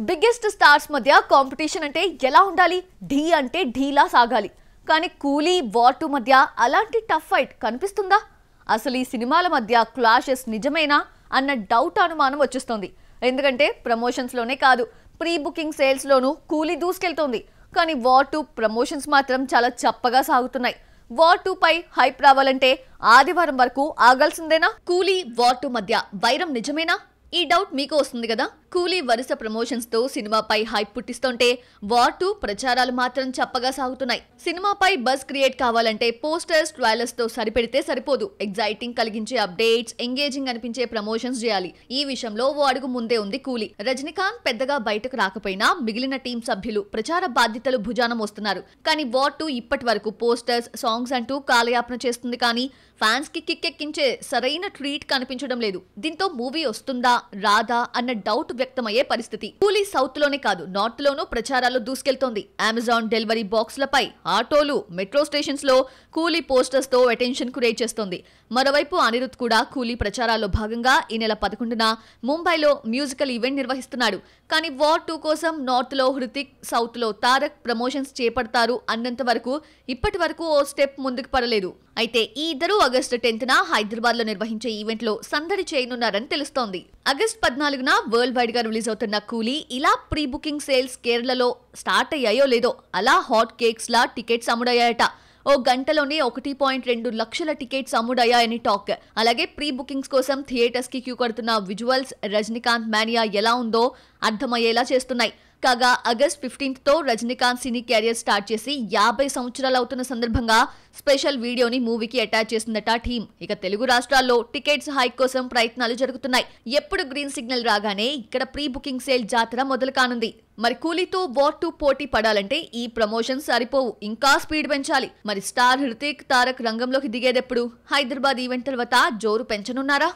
Biggest stars మధ్య competition అంటే ఎలా ఉండాలి? ఢీ అంటే ఢీలా సాగాలి. కానీ కూలీ వార్ 2 మధ్య అలాంటి టఫ్ ఫైట్ కనిపిస్తుందా? అసలు ఈ సినిమాల మధ్య క్లాషెస్ నిజమేనా అన్న డౌట్ అనుమానం వచ్చేస్తుంది. ఎందుకంటే ప్రమోషన్స్ లోనే కాదు, ప్రీ బుకింగ్ సేల్స్ లోనూ కూలీ దూసుకెళ్తోంది. కానీ వార్ 2 ప్రమోషన్స్ మాత్రం చాలా చప్పగా సాగుతున్నాయి. వార్ 2 పై హైప్ రావాలంటే ఆదివారం వరకు ఆగాల్సిందేనా? కూలీ వార్ 2 మధ్య వైరం నిజమేనా? ఈ డౌట్ మీకు వస్తుంది కదా. కూలీ వరుస ప్రమోషన్స్ తో సినిమాపై హైప్ పుట్టిస్తుంటే వార్ 2 ప్రచారాలు మాత్రం చప్పగా సాగుతున్నాయి. సినిమాపై బజ్ క్రియేట్ కావాలంటే పోస్టర్స్, ట్రైలర్స్ తో సరిపెడితే సరిపోదు. ఎగ్జైటింగ్ కలిగించే అప్డేట్స్, ఎంగేజింగ్ అనిపించే ప్రమోషన్స్ చేయాలి. ఈ విషయంలో ఓ అడుగు ముందే ఉంది కూలీ. రజనీకాంత్ పెద్దగా బయటకు రాకపోయినా మిగిలిన టీం సభ్యులు ప్రచార బాధ్యతలు భుజాన మోస్తున్నారు. కానీ వార్ 2 ఇప్పటి వరకు పోస్టర్స్, సాంగ్స్ అంటూ కాలయాపన చేస్తుంది. కానీ ఫ్యాన్స్ కి కిక్ ఎక్కించే సరైన ట్రీట్ కనిపించడం లేదు. దీంతో మూవీ వస్తుందా రాదా అన్న డౌట్ వ్యక్తమయ్యే పరిస్థితి. కూలీ సౌత్ లోనే కాదు, నార్త్ లోనూ ప్రచారాలు దూసుకెళ్తోంది. అమెజాన్ డెలివరీ బాక్స్లపై, ఆటోలు, మెట్రో స్టేషన్స్ లో కూలీ పోస్టర్స్ తో అటెన్షన్ క్రియేట్ చేస్తోంది. మరోవైపు అనిరుద్ కూడా కూలీ ప్రచారాల్లో భాగంగా ఈ నెల 11న ముంబైలో మ్యూజికల్ ఈవెంట్ నిర్వహిస్తున్నాడు. కానీ వార్ 2 కోసం నార్త్ లో హృతిక్, సౌత్ లో తారక్ ప్రమోషన్స్ చేపడతారు అన్నంత వరకు ఇప్పటి వరకు ఓ స్టెప్ ముందుకు పడలేదు. అయితే ఈ ఇద్దరు ఆగస్టు 10న హైదరాబాద్ లో నిర్వహించే ఈవెంట్ లో సందడి చేయనున్నారని తెలుస్తోంది. ఆగస్టు 14న వరల్డ్ వైడ్ గా రిలీజ్ అవుతున్న కూలీ ఇలా ప్రీ బుకింగ్ సేల్స్ కేరళలో స్టార్ట్ అయ్యాయో లేదో అలా హాట్ కేక్స్ లా టికెట్స్ అమ్ముడయ్యాయట. ఓ గంటలోనే 1.2 లక్షల టికెట్స్ అమ్ముడయ్యాయని టాక్. అలాగే ప్రీ బుకింగ్స్ కోసం థియేటర్స్ కి క్యూ కడుతున్న విజువల్స్ రజనీకాంత్ మానియా ఎలా ఉందో అర్థమయ్యేలా చేస్తున్నాయి. కాగా ఆగస్ట్ 15th తో రజనీకాంత్ సినీ కెరియర్ స్టార్ట్ చేసి 50 సంవత్సరాలు అవుతున్న సందర్భంగా స్పెషల్ వీడియోని మూవీకి అటాచ్ చేసిందట టీం. ఇక తెలుగు రాష్ట్రాల్లో టికెట్స్ హైక్ కోసం ప్రయత్నాలు జరుగుతున్నాయి. ఎప్పుడు గ్రీన్ సిగ్నల్ రాగానే ఇక్కడ ప్రీ బుకింగ్ సేల్ జాతర మొదలు కానుంది. మరి కూలీతో వార్ 2 పోటీ పడాలంటే ఈ ప్రమోషన్స్ సరిపోవు, ఇంకా స్పీడ్ పెంచాలి. మరి స్టార్ హృతిక్, తారక్ రంగంలోకి దిగేదెప్పుడు? హైదరాబాద్ ఈవెంట్ తర్వాత జోరు పెంచనున్నారా?